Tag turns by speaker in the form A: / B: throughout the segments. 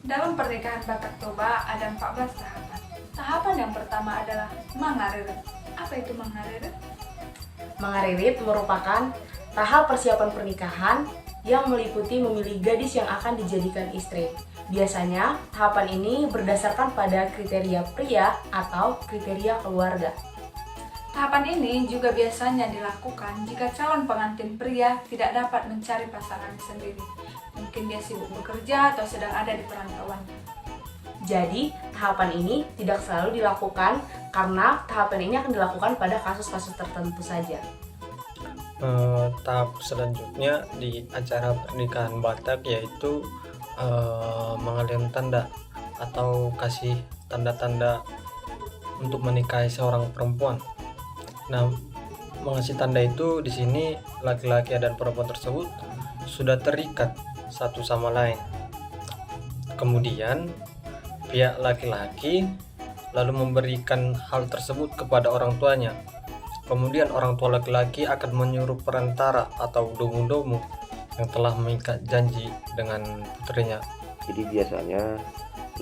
A: Dalam pernikahan Batak Toba ada 14 tahapan. Tahapan yang pertama adalah mangaririt. Apa itu mangaririt?
B: Mangaririt merupakan tahap persiapan pernikahan yang meliputi memilih gadis yang akan dijadikan istri. Biasanya, tahapan ini berdasarkan pada kriteria pria atau kriteria keluarga.
A: Tahapan ini juga biasanya dilakukan jika calon pengantin pria tidak dapat mencari pasangan sendiri. Mungkin dia sibuk bekerja atau sedang ada di perantauan.
B: Jadi, tahapan ini tidak selalu dilakukan karena tahapan ini akan dilakukan pada kasus-kasus tertentu saja.
C: Tahap selanjutnya di acara pernikahan Batak yaitu mengalirkan tanda atau kasih tanda-tanda untuk menikahi seorang perempuan. Nah, mengasih tanda itu di sini laki-laki dan perempuan tersebut sudah terikat satu sama lain. Kemudian pihak laki-laki lalu memberikan hal tersebut kepada orang tuanya. Kemudian orang tua laki-laki akan menyuruh perantara atau domu-domu yang telah mengikat janji dengan putrinya.
D: Jadi biasanya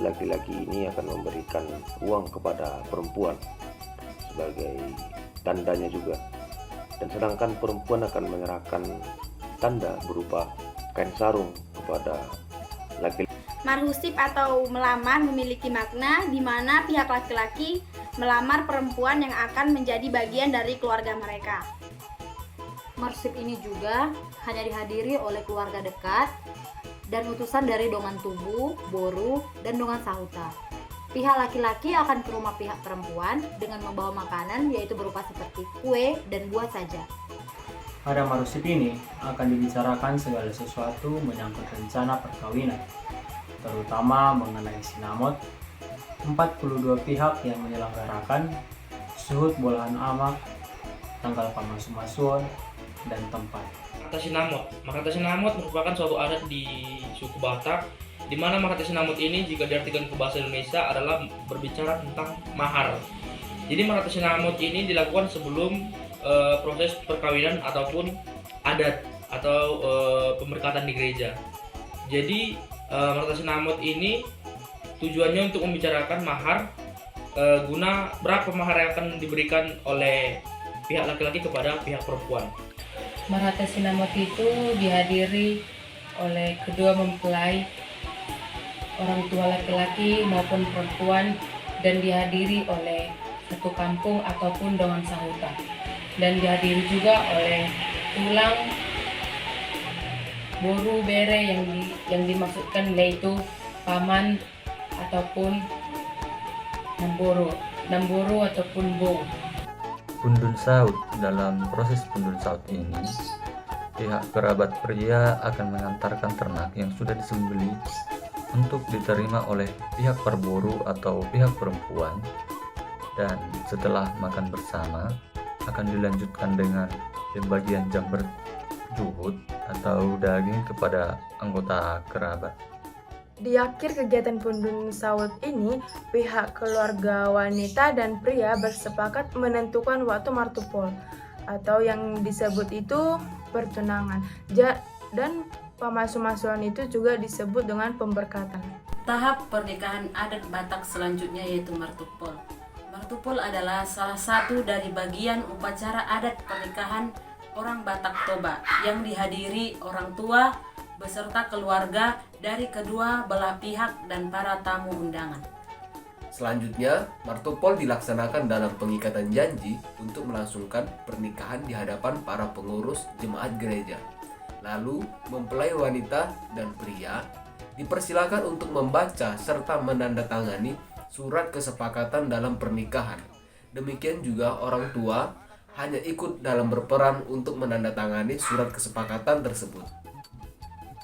D: laki-laki ini akan memberikan uang kepada perempuan sebagai tandanya juga. Dan sedangkan perempuan akan menyerahkan tanda berupa kain sarung kepada laki-laki.
E: Marhusib atau melamar memiliki makna di mana pihak laki-laki melamar perempuan yang akan menjadi bagian dari keluarga mereka.
F: Marsip ini juga hanya dihadiri oleh keluarga dekat dan utusan dari dongan tubuh, boru, dan dongan sahuta. Pihak laki-laki akan ke rumah pihak perempuan dengan membawa makanan yaitu berupa seperti kue dan buah saja.
G: Pada marusip ini akan dibicarakan segala sesuatu menyangkut rencana perkawinan, terutama mengenai sinamot, 42 pihak yang menyelenggarakan, suhud bolahan amak, tanggal pamasuan, dan tempat.
H: Makata Sinamot. Makata Sinamot merupakan suatu adat di suku Batak, di mana Makata Sinamot ini jika diartikan ke bahasa Indonesia adalah berbicara tentang mahar. Jadi Makata Sinamot ini dilakukan sebelum proses perkawinan ataupun adat atau pemberkatan di gereja. Jadi Makata Sinamot ini tujuannya untuk membicarakan mahar, guna berapa mahar yang akan diberikan oleh pihak laki-laki kepada pihak perempuan.
I: Marhata Sinamot itu dihadiri oleh kedua mempelai, orang tua laki-laki maupun perempuan, dan dihadiri oleh satu kampung ataupun dongan sahuta, dan dihadiri juga oleh tulang, boru, bere yang dimaksudkan yaitu paman ataupun namboro ataupun bong.
J: Pundun saut. Dalam proses pundun saut ini, pihak kerabat pria akan mengantarkan ternak yang sudah disembeli untuk diterima oleh pihak perboru atau pihak perempuan, dan setelah makan bersama akan dilanjutkan dengan pembagian jamber juhud atau daging kepada anggota kerabat.
K: Di akhir kegiatan pundun saut ini, pihak keluarga wanita dan pria bersepakat menentukan waktu martupol atau yang disebut itu pertunangan. Dan pemasuan itu juga disebut dengan pemberkatan.
L: Tahap pernikahan adat Batak selanjutnya yaitu martupol. Martupol adalah salah satu dari bagian upacara adat pernikahan orang Batak Toba yang dihadiri orang tua beserta keluarga dari kedua belah pihak dan para tamu undangan.
M: Selanjutnya, martupol dilaksanakan dalam pengikatan janji untuk melangsungkan pernikahan di hadapan para pengurus jemaat gereja. Lalu, mempelai wanita dan pria dipersilakan untuk membaca serta menandatangani surat kesepakatan dalam pernikahan. Demikian juga orang tua hanya ikut dalam berperan untuk menandatangani surat kesepakatan tersebut.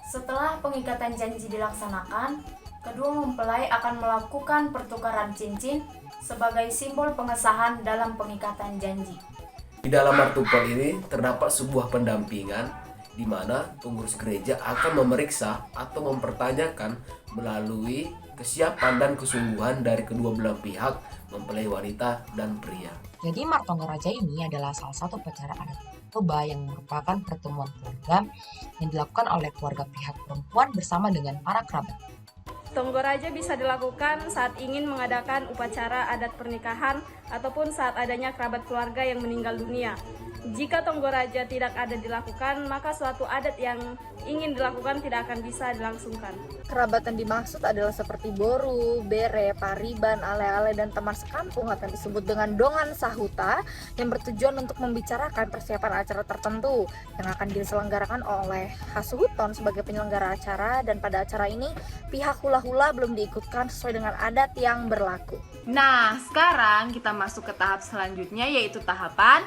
E: Setelah pengikatan janji dilaksanakan, kedua mempelai akan melakukan pertukaran cincin sebagai simbol pengesahan dalam pengikatan janji.
M: Di dalam martupol ini terdapat sebuah pendampingan di mana pengurus gereja akan memeriksa atau mempertanyakan melalui kesiapan dan kesungguhan dari kedua belah pihak, mempelai wanita dan pria.
N: Jadi Martongo Raja ini adalah salah satu upacara adat Toba yang merupakan pertemuan keluarga yang dilakukan oleh keluarga pihak perempuan bersama dengan para kerabat.
O: Tonggoraja bisa dilakukan saat ingin mengadakan upacara adat pernikahan ataupun saat adanya kerabat keluarga yang meninggal dunia. Jika Tonggoraja tidak ada dilakukan, maka suatu adat yang ingin dilakukan tidak akan bisa dilangsungkan.
P: Kerabatan dimaksud adalah seperti boru, bere, pariban, ale-ale, dan teman sekampung akan disebut dengan dongan sahuta yang bertujuan untuk membicarakan persiapan acara tertentu yang akan diselenggarakan oleh Hasuhuton sebagai penyelenggara acara, dan pada acara ini pihak hula-hula belum diikutkan sesuai dengan adat yang berlaku.
B: Nah, sekarang kita masuk ke tahap selanjutnya, yaitu tahapan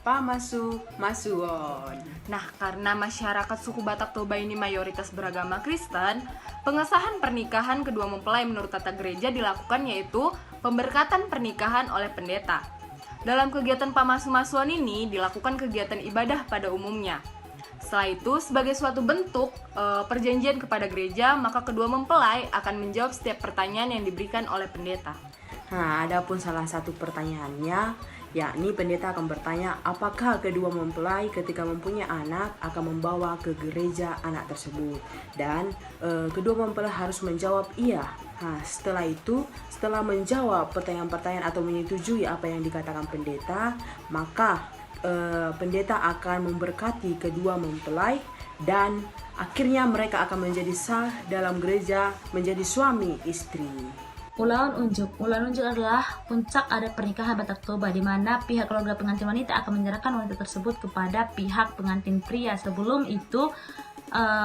B: Pamasu-masuon. Nah, karena masyarakat suku Batak Toba ini mayoritas beragama Kristen, pengesahan pernikahan kedua mempelai menurut tata gereja dilakukan, yaitu pemberkatan pernikahan oleh pendeta. Dalam kegiatan Pamasu-masuon ini dilakukan kegiatan ibadah pada umumnya. Setelah itu, sebagai suatu bentuk perjanjian kepada gereja, maka kedua mempelai akan menjawab setiap pertanyaan yang diberikan oleh pendeta.
Q: Nah, adapun salah satu pertanyaannya, yakni pendeta akan bertanya apakah kedua mempelai ketika mempunyai anak akan membawa ke gereja anak tersebut, dan kedua mempelai harus menjawab iya. Nah, setelah itu, setelah menjawab pertanyaan-pertanyaan atau menyetujui apa yang dikatakan pendeta, maka pendeta akan memberkati kedua mempelai dan akhirnya mereka akan menjadi sah dalam gereja, menjadi suami istri.
R: Ulaun unjuk. Ulaun unjuk adalah puncak adat pernikahan Batak Toba, di mana pihak keluarga pengantin wanita akan menyerahkan wanita tersebut kepada pihak pengantin pria. Sebelum itu,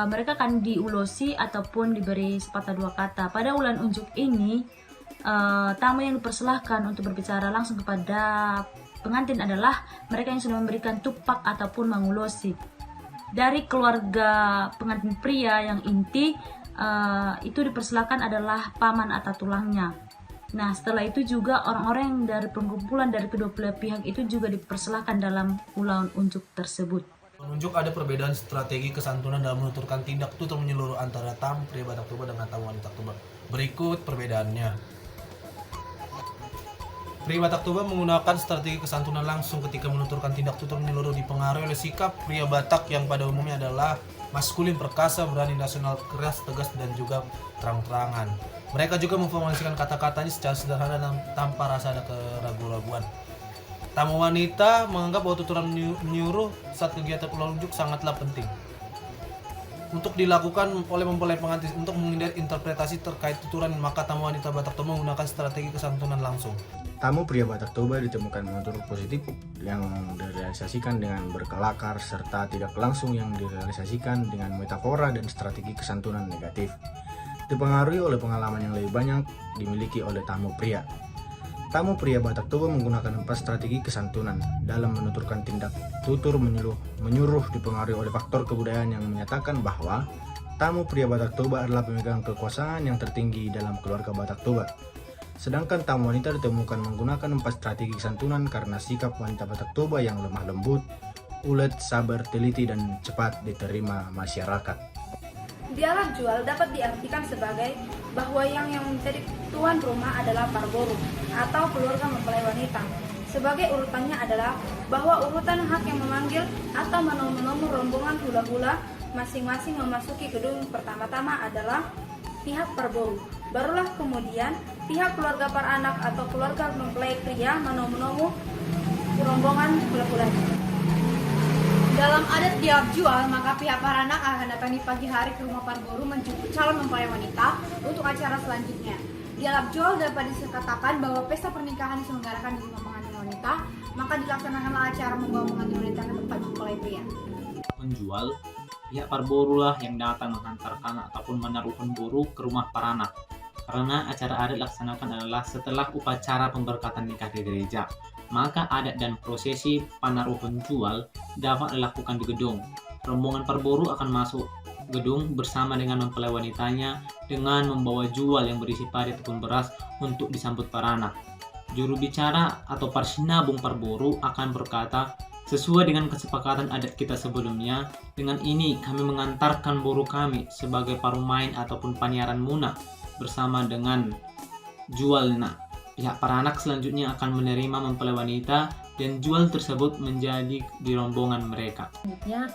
R: mereka akan diulosi ataupun diberi sepatah dua kata. Pada ulan unjuk ini, tamu yang dipersilahkan untuk berbicara langsung kepada pengantin adalah mereka yang sudah memberikan tupak ataupun mengulosi. Dari keluarga pengantin pria yang inti, itu dipersilakan adalah paman atau tulangnya. Nah, setelah itu juga orang-orang dari perkumpulan dari kedua belah pihak itu juga dipersilakan dalam ulaun unjuk tersebut.
S: Unjuk ada perbedaan strategi kesantunan dalam menuturkan tindak tutur menyeluruh antara tamu pria Batak Toba dengan tamu wanita Toba. Berikut perbedaannya. Pria Batak Toba menggunakan strategi kesantunan langsung ketika menuturkan tindak tutur menyeluruh, dipengaruhi oleh sikap pria Batak yang pada umumnya adalah maskulin, perkasa, berani, nasional, keras, tegas, dan juga terang-terangan. Mereka juga memformulasikan kata-katanya secara sederhana dan tanpa rasa ada keraguan-raguan. Tamu wanita menganggap bahwa tuturan menyuruh saat kegiatan ulang unjuk sangatlah penting untuk dilakukan oleh mempelai pengantin. Untuk menghindari interpretasi terkait tuturan, maka tamu wanita Batak Toba menggunakan strategi kesantunan langsung.
T: Tamu pria Batak Toba ditemukan menutur positif yang direalisasikan dengan berkelakar, serta tidak langsung yang direalisasikan dengan metafora dan strategi kesantunan negatif. Dipengaruhi oleh pengalaman yang lebih banyak dimiliki oleh tamu pria. Tamu pria Batak Toba menggunakan 4 strategi kesantunan dalam menuturkan tindak tutur menyuruh, dipengaruhi oleh faktor kebudayaan yang menyatakan bahwa tamu pria Batak Toba adalah pemegang kekuasaan yang tertinggi dalam keluarga Batak Toba. Sedangkan tamu wanita ditemukan menggunakan 4 strategi kesantunan karena sikap wanita Batak Toba yang lemah lembut, ulet, sabar, teliti, dan cepat diterima masyarakat.
O: Dialog jual dapat diartikan sebagai bahwa yang menjadi tuan rumah adalah parboru atau keluarga mempelai wanita. Sebagai urutannya adalah bahwa urutan hak yang memanggil atau menomor rombongan hula-hula masing-masing memasuki gedung pertama-tama adalah pihak parboru. Barulah kemudian pihak keluarga para anak atau keluarga mempelai pria menomu rombongan hula-hula.
E: Dalam adat dialog jual, maka pihak para anak akan datang di pagi hari ke rumah parboru menjemput calon mempelai wanita untuk acara selanjutnya. Dialog jual dapat dikatakan bahwa pesta pernikahan diselenggarakan di rumah pengantin wanita, maka dilaksanakanlah acara membawa pengantin wanita ke tempat mempelai pria.
U: Menjual, pihak parboru lah yang datang menghantarkan ataupun menaruhkan boru ke rumah para anak. Karena acara adat dilaksanakan adalah setelah upacara pemberkatan nikah di gereja, maka adat dan prosesi panaruhan jual dapat dilakukan di gedung. Rombongan parboru akan masuk gedung bersama dengan mempelai wanitanya dengan membawa jual yang berisi padi ataupun beras untuk disambut para anak. Juru bicara atau parsinabung parboru akan berkata, sesuai dengan kesepakatan adat kita sebelumnya, dengan ini kami mengantarkan boru kami sebagai parumain ataupun paniaran muna bersama dengan jualna. Pihak para anak selanjutnya akan menerima mempelai wanita dan jual tersebut menjadi di rombongan mereka.
V: Selanjutnya,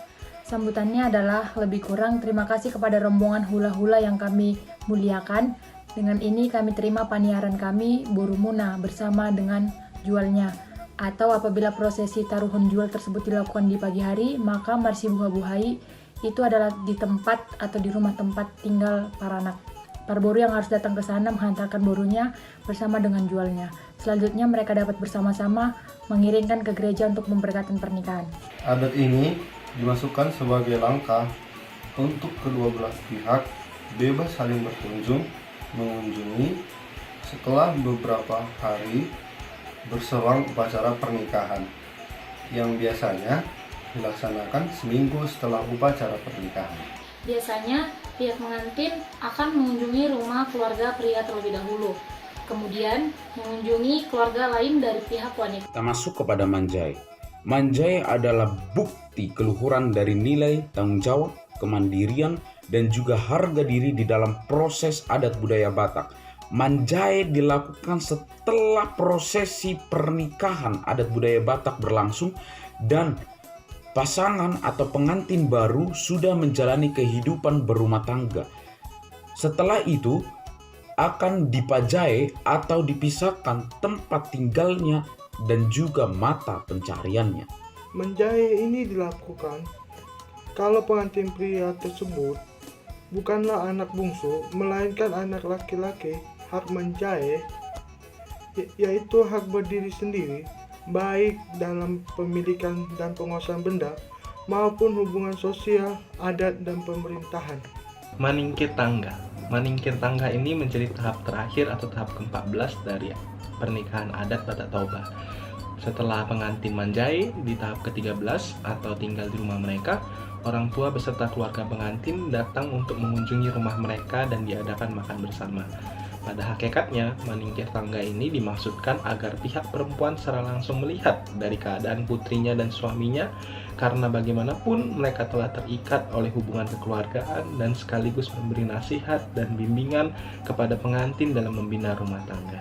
A: Sambutannya adalah lebih kurang terima kasih kepada rombongan hula-hula yang kami muliakan. Dengan ini kami terima paniaran kami Borumuna bersama dengan jualnya. Atau apabila prosesi taruhan jual tersebut dilakukan di pagi hari, maka marsi buha-buhai itu adalah di tempat atau di rumah tempat tinggal para anak. Parboru yang harus datang ke sana menghantarkan borunya bersama dengan jualnya. Selanjutnya mereka dapat bersama-sama mengiringkan ke gereja untuk memberkati pernikahan.
V: Adat ini dimasukkan sebagai langkah untuk kedua belah pihak bebas saling mengunjungi setelah beberapa hari berselang upacara pernikahan yang biasanya dilaksanakan seminggu setelah upacara pernikahan.
F: Biasanya pihak pengantin akan mengunjungi rumah keluarga pria terlebih dahulu, kemudian mengunjungi keluarga lain dari pihak wanita.
W: Kita masuk kepada manjai. Manjai adalah bukti keluhuran dari nilai tanggung jawab, kemandirian, dan juga harga diri di dalam proses adat budaya Batak. Manjai dilakukan setelah prosesi pernikahan adat budaya Batak berlangsung dan pasangan atau pengantin baru sudah menjalani kehidupan berumah tangga. Setelah itu akan dipajai atau dipisahkan tempat tinggalnya dan juga mata pencariannya.
X: Manjai ini dilakukan kalau pengantin pria tersebut bukanlah anak bungsu, melainkan anak laki-laki. Hak manjai yaitu hak berdiri sendiri, baik dalam pemilikan dan penguasaan benda maupun hubungan sosial, adat, dan pemerintahan.
Y: Maningkir tangga. Maningkir tangga ini menjadi tahap terakhir atau tahap ke-14 dari pernikahan adat Batak Toba. Setelah pengantin manjai di tahap ke-13 atau tinggal di rumah mereka, orang tua beserta keluarga pengantin datang untuk mengunjungi rumah mereka dan diadakan makan bersama. Pada hakikatnya, maningkir tangga ini dimaksudkan agar pihak perempuan secara langsung melihat dari keadaan putrinya dan suaminya, karena bagaimanapun mereka telah terikat oleh hubungan kekeluargaan dan sekaligus memberi nasihat dan bimbingan kepada pengantin dalam membina rumah tangga.